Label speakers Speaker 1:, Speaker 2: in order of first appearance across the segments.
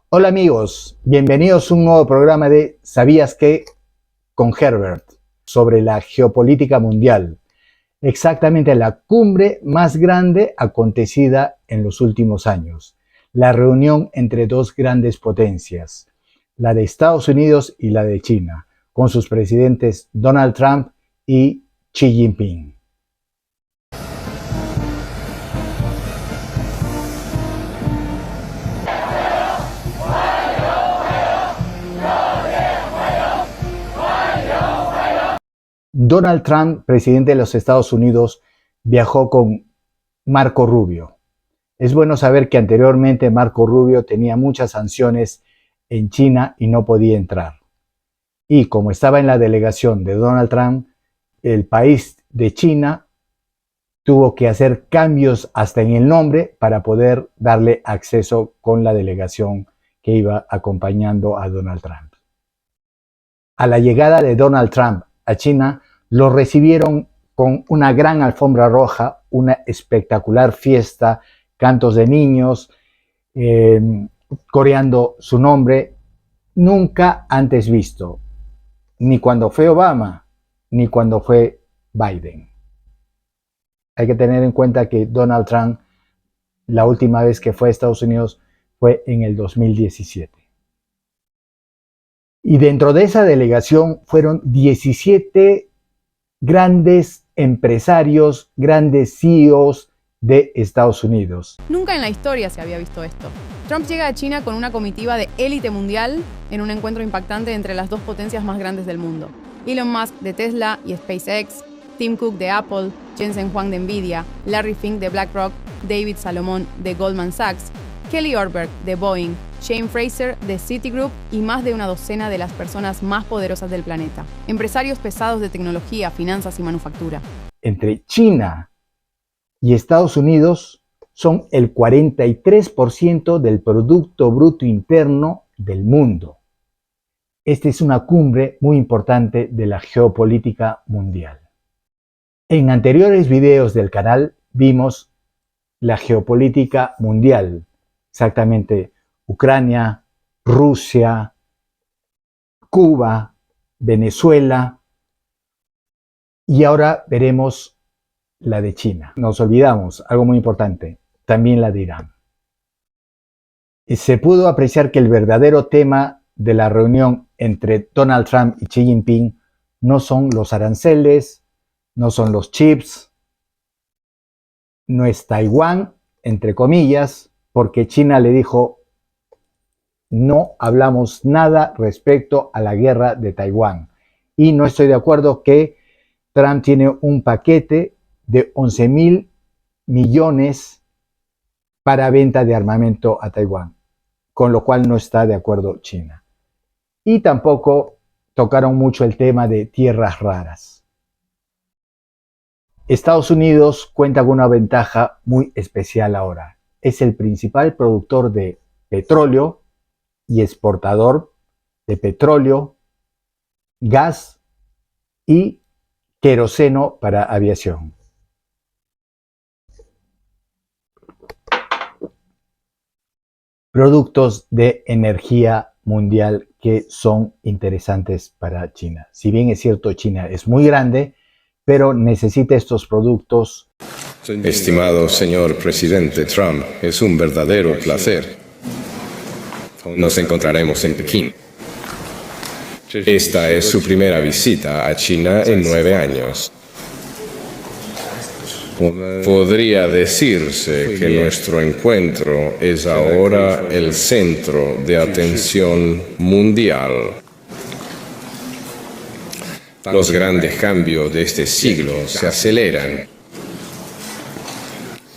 Speaker 1: Hola amigos, bienvenidos a un nuevo programa de ¿Sabías qué? Con Herbert sobre la geopolítica mundial, exactamente la cumbre más grande acontecida en los últimos años, la reunión entre dos grandes potencias, la de Estados Unidos y la de China, con sus presidentes Donald Trump y Xi Jinping. Donald Trump, presidente de los Estados Unidos, viajó con Marco Rubio. Es bueno saber que anteriormente Marco Rubio tenía muchas sanciones en China y no podía entrar. Y como estaba en la delegación de Donald Trump, el país de China tuvo que hacer cambios hasta en el nombre para poder darle acceso con la delegación que iba acompañando a Donald Trump. A la llegada de Donald Trump a China, lo recibieron con una gran alfombra roja, una espectacular fiesta, cantos de niños, coreando su nombre, nunca antes visto, ni cuando fue Obama, ni cuando fue Biden. Hay que tener en cuenta que Donald Trump, la última vez que fue a Estados Unidos fue en el 2017. Y dentro de esa delegación fueron 17 grandes empresarios, grandes CEOs de Estados Unidos.
Speaker 2: Nunca en la historia se había visto esto. Trump llega a China con una comitiva de élite mundial en un encuentro impactante entre las dos potencias más grandes del mundo. Elon Musk de Tesla y SpaceX, Tim Cook de Apple, Jensen Huang de Nvidia, Larry Fink de BlackRock, David Salomon de Goldman Sachs, Kelly Ortberg de Boeing, Shane Fraser de Citigroup y más de una docena de las personas más poderosas del planeta. Empresarios pesados de tecnología, finanzas y manufactura.
Speaker 1: Entre China y Estados Unidos son el 43% del Producto Bruto Interno del mundo. Esta es una cumbre muy importante de la geopolítica mundial. En anteriores videos del canal vimos la geopolítica mundial, exactamente Ucrania, Rusia, Cuba, Venezuela, y ahora veremos la de China. Nos olvidamos, algo muy importante, también la de Irán. Y se pudo apreciar que el verdadero tema de la reunión entre Donald Trump y Xi Jinping no son los aranceles, no son los chips, no es Taiwán, entre comillas, porque China le dijo: no hablamos nada respecto a la guerra de Taiwán. Y no estoy de acuerdo que Trump tiene un paquete de 11.000 millones para venta de armamento a Taiwán, con lo cual no está de acuerdo China. Y tampoco tocaron mucho el tema de tierras raras. Estados Unidos cuenta con una ventaja muy especial ahora. Es el principal productor de petróleo y exportador de petróleo, gas y queroseno para aviación. Productos de energía mundial que son interesantes para China. Si bien es cierto, China es muy grande, pero necesita estos productos.
Speaker 3: Estimado señor presidente Trump, es un verdadero placer. Nos encontraremos en Pekín. Esta es su primera visita a China en 9 años. Podría decirse que nuestro encuentro es ahora el centro de atención mundial. Los grandes cambios de este siglo se aceleran.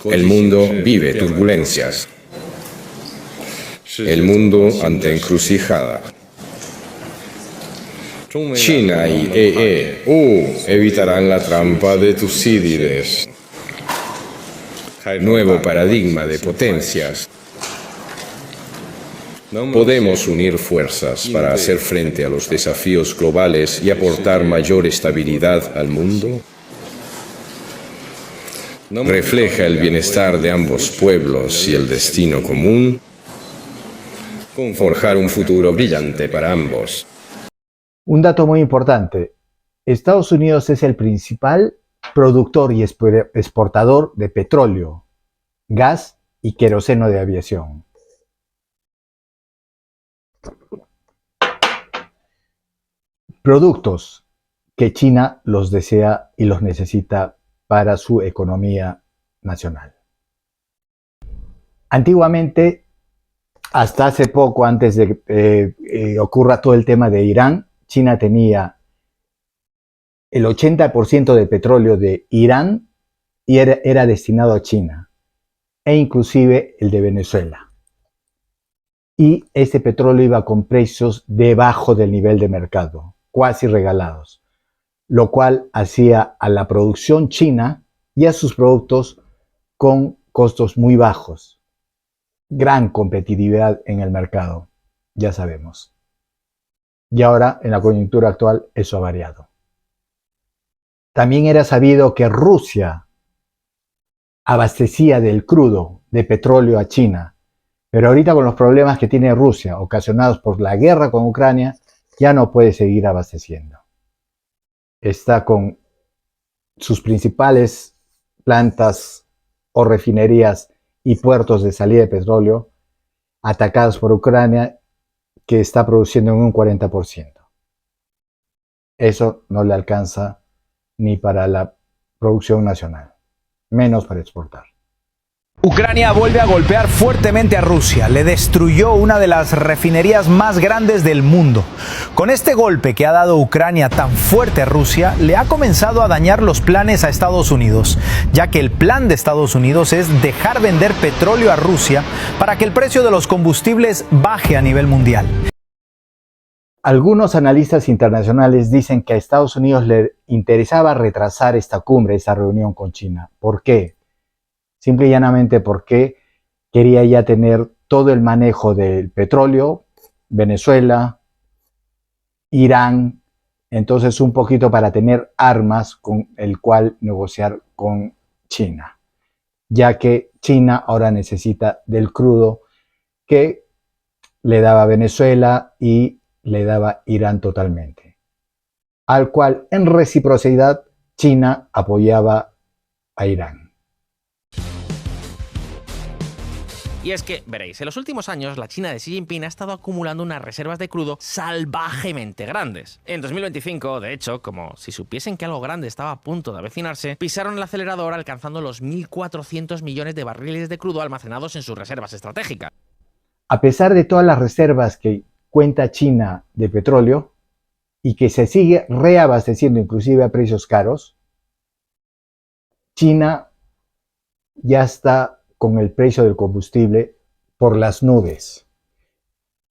Speaker 3: El mundo vive turbulencias. El mundo ante encrucijada. China y evitarán la trampa de Tucídides. Nuevo paradigma de potencias. Podemos unir fuerzas para hacer frente a los desafíos globales y aportar mayor estabilidad al mundo. Refleja el bienestar de ambos pueblos y el destino común. forjar un futuro brillante para ambos.
Speaker 1: Un dato muy importante. Estados Unidos es el principal productor y exportador de petróleo, gas y queroseno de aviación. Productos que China los desea y los necesita para su economía nacional. Antiguamente, hasta hace poco, antes de que ocurra todo el tema de Irán, China tenía el 80% del petróleo de Irán y era destinado a China, e inclusive el de Venezuela. Y este petróleo iba con precios debajo del nivel de mercado, cuasi regalados, lo cual hacía a la producción china y a sus productos con costos muy bajos. Gran competitividad en el mercado, ya sabemos. Y ahora, en la coyuntura actual, eso ha variado. También era sabido que Rusia abastecía del crudo de petróleo a China, pero ahorita con los problemas que tiene Rusia ocasionados por la guerra con Ucrania, ya no puede seguir abasteciendo. Está con sus principales plantas o refinerías y puertos de salida de petróleo atacados por Ucrania, que está produciendo en un 40%. Eso no le alcanza ni para la producción nacional, menos para exportar.
Speaker 4: Ucrania vuelve a golpear fuertemente a Rusia. Le destruyó una de las refinerías más grandes del mundo. Con este golpe que ha dado Ucrania tan fuerte a Rusia, le ha comenzado a dañar los planes a Estados Unidos, ya que el plan de Estados Unidos es dejar vender petróleo a Rusia para que el precio de los combustibles baje a nivel mundial.
Speaker 1: Algunos analistas internacionales dicen que a Estados Unidos le interesaba retrasar esta cumbre, esta reunión con China. ¿Por qué? Simple y llanamente porque quería ya tener todo el manejo del petróleo, Venezuela, Irán, entonces un poquito para tener armas con el cual negociar con China, ya que China ahora necesita del crudo que le daba Venezuela y le daba Irán totalmente, al cual en reciprocidad China apoyaba a Irán.
Speaker 5: Y es que, veréis, en los últimos años la China de Xi Jinping ha estado acumulando unas reservas de crudo salvajemente grandes. En 2025, de hecho, como si supiesen que algo grande estaba a punto de avecinarse, pisaron el acelerador alcanzando los 1.400 millones de barriles de crudo almacenados en sus reservas estratégicas.
Speaker 1: A pesar de todas las reservas que cuenta China de petróleo y que se sigue reabasteciendo inclusive a precios caros, China ya está con el precio del combustible por las nubes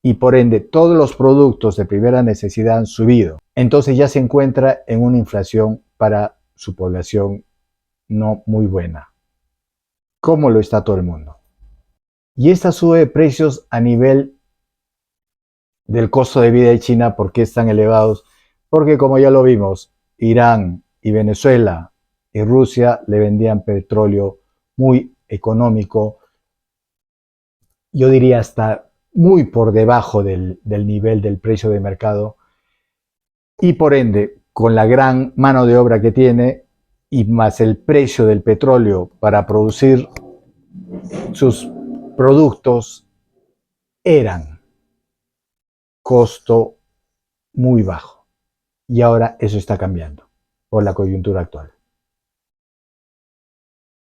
Speaker 1: y por ende todos los productos de primera necesidad han subido. Entonces ya se encuentra en una inflación para su población no muy buena, como lo está todo el mundo. Y esta sube de precios a nivel del costo de vida de China. ¿Por qué están elevados? Porque como ya lo vimos, Irán y Venezuela y Rusia le vendían petróleo muy económico, yo diría hasta muy por debajo del nivel del precio de mercado, y por ende, con la gran mano de obra que tiene y más el precio del petróleo para producir sus productos, eran costo muy bajo. Y ahora eso está cambiando por la coyuntura actual.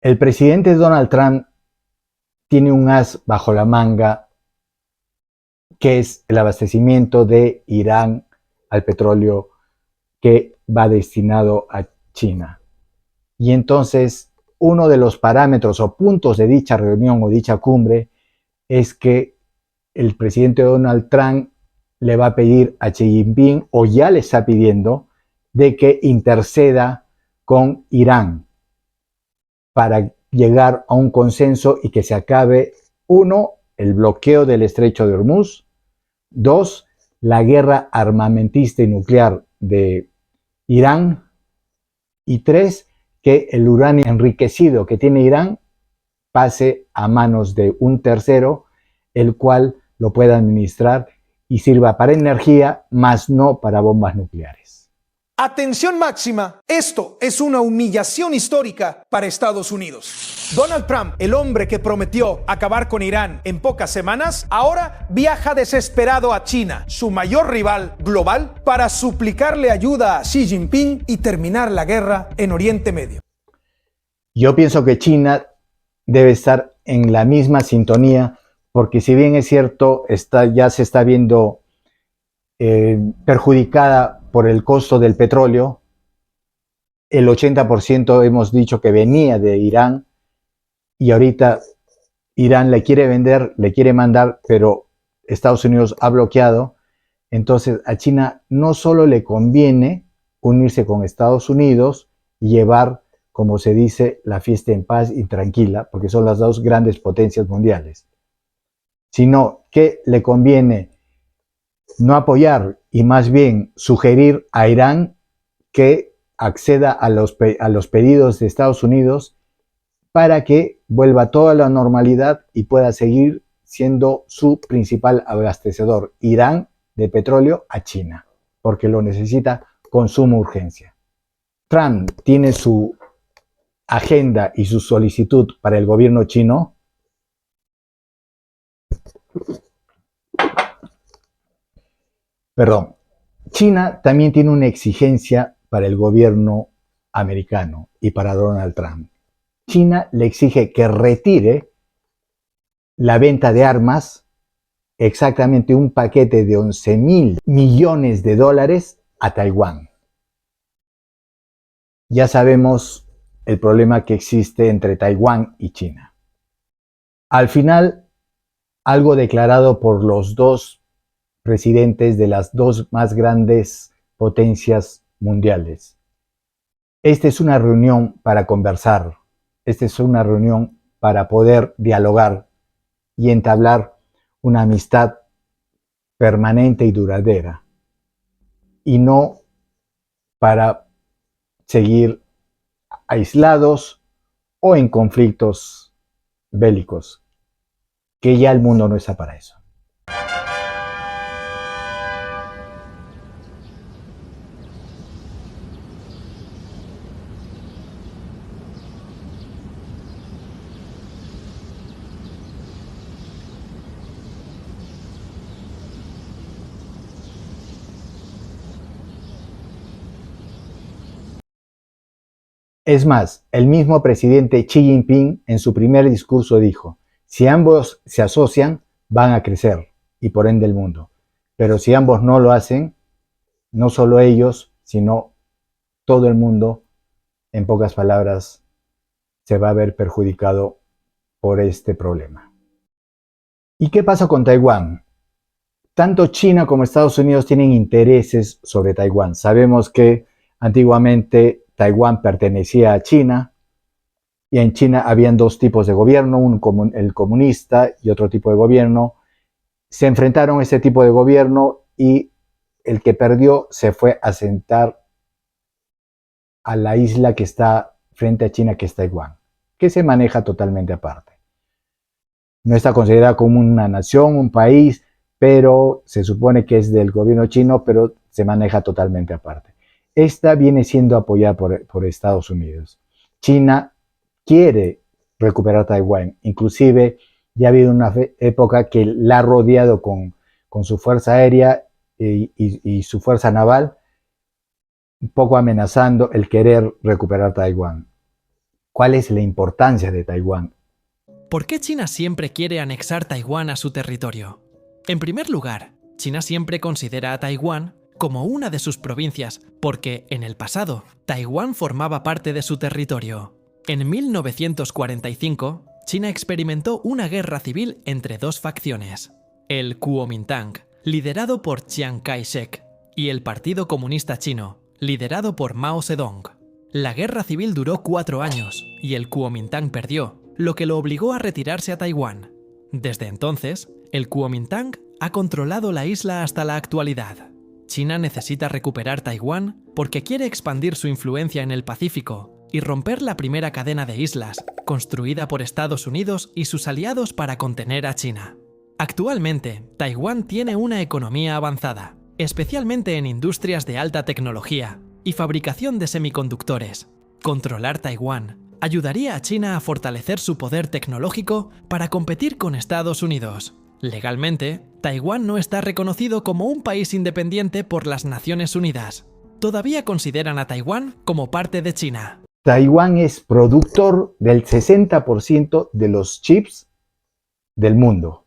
Speaker 1: El presidente Donald Trump tiene un as bajo la manga, que es el abastecimiento de Irán al petróleo que va destinado a China. Y entonces, uno de los parámetros o puntos de dicha reunión o dicha cumbre es que el presidente Donald Trump le va a pedir a Xi Jinping, o ya le está pidiendo, de que interceda con Irán para llegar a un consenso y que se acabe, 1, el bloqueo del estrecho de Hormuz, 2, la guerra armamentista y nuclear de Irán, y 3, que el uranio enriquecido que tiene Irán pase a manos de un tercero, el cual lo pueda administrar y sirva para energía, más no para bombas nucleares.
Speaker 6: Atención máxima, esto es una humillación histórica para Estados Unidos. Donald Trump, el hombre que prometió acabar con Irán en pocas semanas, ahora viaja desesperado a China, su mayor rival global, para suplicarle ayuda a Xi Jinping y terminar la guerra en Oriente Medio.
Speaker 1: Yo pienso que China debe estar en la misma sintonía, porque si bien es cierto, ya se está viendo perjudicada por el costo del petróleo, el 80% hemos dicho que venía de Irán, y ahorita Irán le quiere vender, le quiere mandar, pero Estados Unidos ha bloqueado. Entonces a China no solo le conviene unirse con Estados Unidos y llevar, como se dice, la fiesta en paz y tranquila, porque son las dos grandes potencias mundiales, sino que le conviene no apoyar y más bien sugerir a Irán que acceda a los pedidos de Estados Unidos para que vuelva toda la normalidad y pueda seguir siendo su principal abastecedor, Irán, de petróleo a China, porque lo necesita con suma urgencia. Trump tiene su agenda y su solicitud para el gobierno chino. Perdón, China también tiene una exigencia para el gobierno americano y para Donald Trump. China le exige que retire la venta de armas, exactamente un paquete de 11.000 millones de dólares a Taiwán. Ya sabemos el problema que existe entre Taiwán y China. Al final, algo declarado por los dos presidentes de las dos más grandes potencias mundiales. Esta es una reunión para conversar, esta es una reunión para poder dialogar y entablar una amistad permanente y duradera, y no para seguir aislados o en conflictos bélicos, que ya el mundo no está para eso. Es más, el mismo presidente Xi Jinping en su primer discurso dijo: si ambos se asocian, van a crecer y por ende el mundo. Pero si ambos no lo hacen, no solo ellos, sino todo el mundo, en pocas palabras, se va a ver perjudicado por este problema. ¿Y qué pasa con Taiwán? Tanto China como Estados Unidos tienen intereses sobre Taiwán. Sabemos que antiguamente Taiwán pertenecía a China, y en China habían dos tipos de gobierno, el comunista y otro tipo de gobierno. Se enfrentaron a ese tipo de gobierno y el que perdió se fue a sentar a la isla que está frente a China, que es Taiwán, que se maneja totalmente aparte. No está considerada como una nación, un país, pero se supone que es del gobierno chino, pero se maneja totalmente aparte. Esta viene siendo apoyada por Estados Unidos. China quiere recuperar Taiwán. Inclusive ya ha habido una época que la ha rodeado con su fuerza aérea y su fuerza naval, un poco amenazando el querer recuperar Taiwán. ¿Cuál es la importancia de Taiwán?
Speaker 7: ¿Por qué China siempre quiere anexar Taiwán a su territorio? En primer lugar, China siempre considera a Taiwán como una de sus provincias, porque en el pasado, Taiwán formaba parte de su territorio. En 1945, China experimentó una guerra civil entre dos facciones, el Kuomintang, liderado por Chiang Kai-shek, y el Partido Comunista Chino, liderado por Mao Zedong. La guerra civil duró 4 años, y el Kuomintang perdió, lo que lo obligó a retirarse a Taiwán. Desde entonces, el Kuomintang ha controlado la isla hasta la actualidad. China necesita recuperar Taiwán porque quiere expandir su influencia en el Pacífico y romper la primera cadena de islas, construida por Estados Unidos y sus aliados para contener a China. Actualmente, Taiwán tiene una economía avanzada, especialmente en industrias de alta tecnología y fabricación de semiconductores. Controlar Taiwán ayudaría a China a fortalecer su poder tecnológico para competir con Estados Unidos. Legalmente, Taiwán no está reconocido como un país independiente por las Naciones Unidas. Todavía consideran a Taiwán como parte de China.
Speaker 1: Taiwán es productor del 60% de los chips del mundo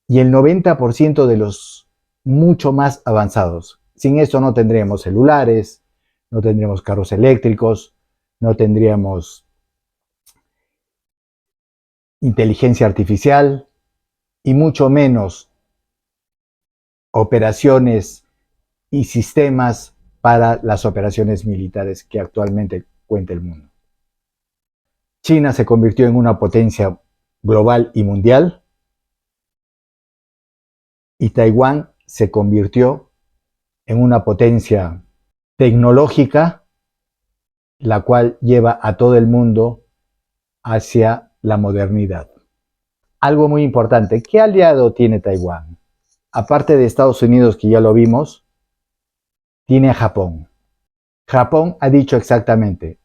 Speaker 1: y el 90% de los mucho más avanzados. Sin eso no tendríamos celulares, no tendríamos carros eléctricos, no tendríamos inteligencia artificial y mucho menos operaciones y sistemas para las operaciones militares que actualmente cuenta el mundo. China se convirtió en una potencia global y mundial y Taiwán se convirtió en una potencia tecnológica, la cual lleva a todo el mundo hacia la modernidad. Algo muy importante, ¿qué aliado tiene Taiwán? Aparte de Estados Unidos, que ya lo vimos, tiene a Japón. Japón ha dicho exactamente,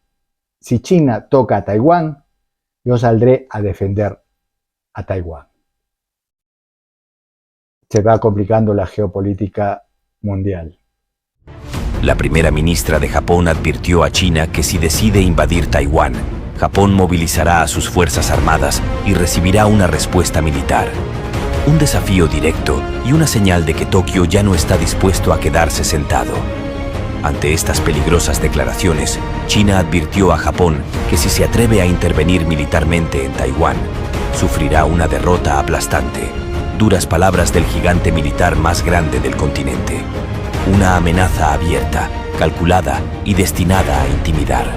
Speaker 1: si China toca a Taiwán, yo saldré a defender a Taiwán. Se va complicando la geopolítica mundial.
Speaker 8: La primera ministra de Japón advirtió a China que si decide invadir Taiwán, Japón movilizará a sus fuerzas armadas y recibirá una respuesta militar. Un desafío directo y una señal de que Tokio ya no está dispuesto a quedarse sentado. Ante estas peligrosas declaraciones, China advirtió a Japón que si se atreve a intervenir militarmente en Taiwán, sufrirá una derrota aplastante. Duras palabras del gigante militar más grande del continente. Una amenaza abierta, calculada y destinada a intimidar.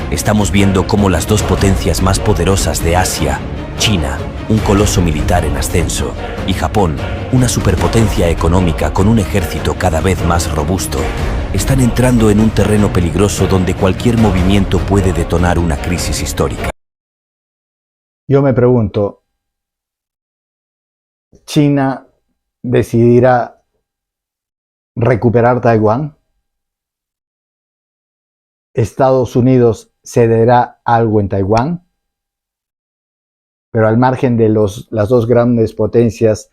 Speaker 8: Estamos viendo cómo las dos potencias más poderosas de Asia, China, un coloso militar en ascenso, y Japón, una superpotencia económica con un ejército cada vez más robusto, están entrando en un terreno peligroso donde cualquier movimiento puede detonar una crisis histórica.
Speaker 1: Yo me pregunto, ¿China decidirá recuperar Taiwán? ¿Estados Unidos cederá algo en Taiwán? Pero al margen de las dos grandes potencias,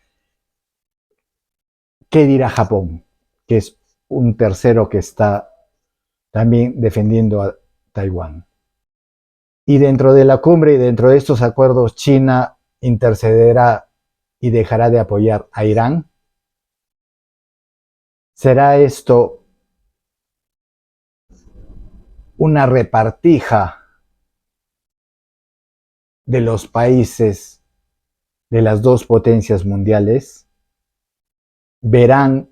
Speaker 1: ¿qué dirá Japón? Que es un tercero que está también defendiendo a Taiwán. Y dentro de la cumbre y dentro de estos acuerdos, China intercederá y dejará de apoyar a Irán. ¿Será esto una repartija de los países de las dos potencias mundiales? ¿Verán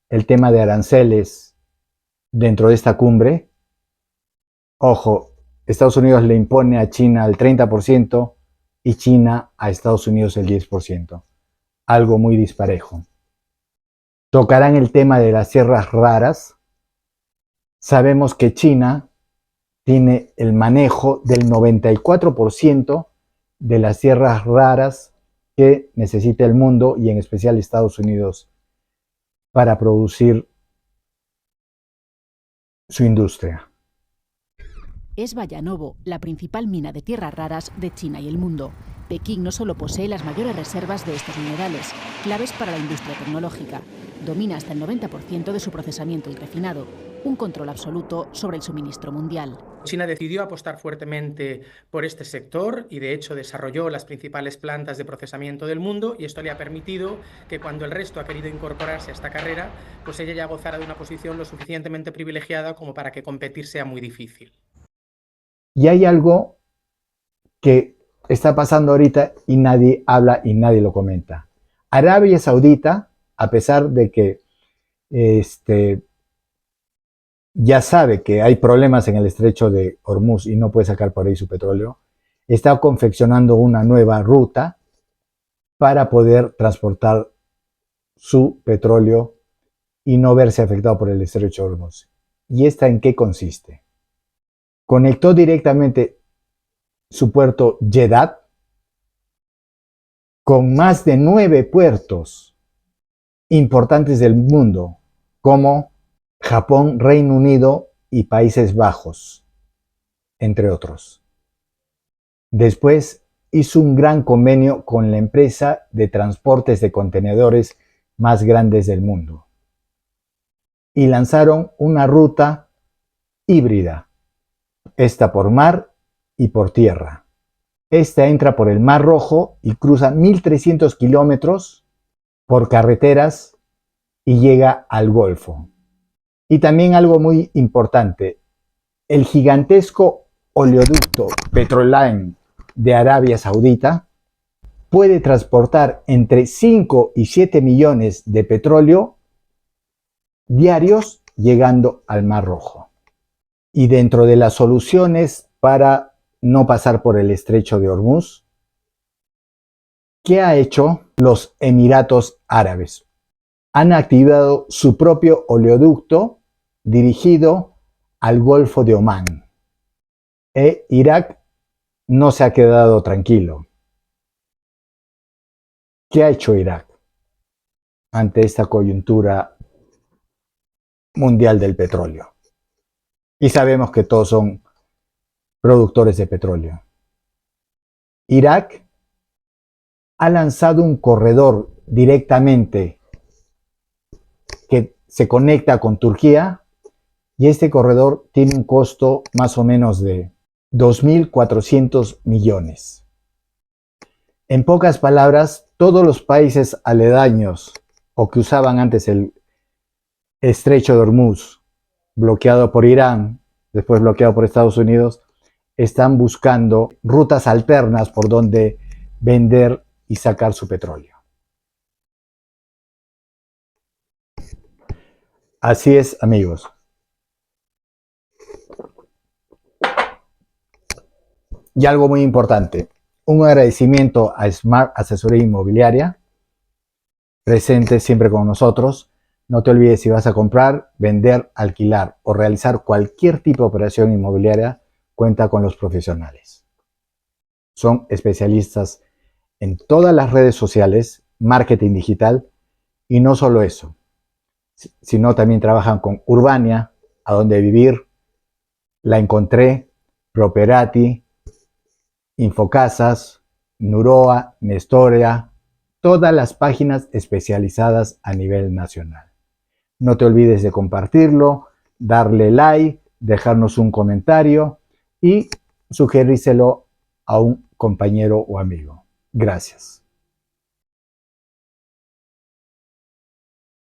Speaker 1: el tema de aranceles dentro de esta cumbre? Ojo, Estados Unidos le impone a China el 30% y China a Estados Unidos el 10%. Algo muy disparejo. Tocarán el tema de las tierras raras. Sabemos que China tiene el manejo del 94% de las tierras raras que necesita el mundo y en especial Estados Unidos para producir su industria.
Speaker 9: Es Vallanovo, la principal mina de tierras raras de China y el mundo. Pekín no solo posee las mayores reservas de estos minerales, claves para la industria tecnológica, domina hasta el 90% de su procesamiento y refinado, un control absoluto sobre el suministro mundial.
Speaker 10: China decidió apostar fuertemente por este sector y de hecho desarrolló las principales plantas de procesamiento del mundo, y esto le ha permitido que cuando el resto ha querido incorporarse a esta carrera, pues ella ya gozara de una posición lo suficientemente privilegiada como para que competir sea muy difícil.
Speaker 1: Y hay algo que está pasando ahorita y nadie habla y nadie lo comenta. Arabia Saudita, a pesar de que ya sabe que hay problemas en el estrecho de Hormuz y no puede sacar por ahí su petróleo, está confeccionando una nueva ruta para poder transportar su petróleo y no verse afectado por el estrecho de Hormuz. ¿Y esta en qué consiste? Conectó directamente su puerto Jeddah con más de 9 puertos importantes del mundo, como Japón, Reino Unido y Países Bajos, entre otros. Después hizo un gran convenio con la empresa de transportes de contenedores más grandes del mundo y lanzaron una ruta híbrida, esta por mar y por tierra. Esta entra por el Mar Rojo y cruza 1.300 kilómetros por carreteras y llega al Golfo. Y también algo muy importante, el gigantesco oleoducto Petroline de Arabia Saudita puede transportar entre 5 y 7 millones de petróleo diarios llegando al Mar Rojo. Y dentro de las soluciones para no pasar por el estrecho de Hormuz, ¿qué ha hecho los Emiratos Árabes? Han activado su propio oleoducto dirigido al Golfo de Omán. Irak no se ha quedado tranquilo. ¿Qué ha hecho Irak ante esta coyuntura mundial del petróleo? Y sabemos que todos son productores de petróleo. Irak ha lanzado un corredor directamente que se conecta con Turquía y este corredor tiene un costo más o menos de 2.400 millones. En pocas palabras, todos los países aledaños o que usaban antes el estrecho de Hormuz, bloqueado por Irán, después bloqueado por Estados Unidos, están buscando rutas alternas por donde vender y sacar su petróleo. Así es, amigos. Y algo muy importante, un agradecimiento a Smart Asesoría Inmobiliaria, presente siempre con nosotros. No te olvides, si vas a comprar, vender, alquilar o realizar cualquier tipo de operación inmobiliaria, cuenta con los profesionales. Son especialistas en todas las redes sociales, marketing digital, y no solo eso, sino también trabajan con Urbania, A Dónde Vivir, La Encontré, Properati, Infocasas, Nuroa, Nestoria, todas las páginas especializadas a nivel nacional. No te olvides de compartirlo, darle like, dejarnos un comentario y sugerírselo a un compañero o amigo. Gracias.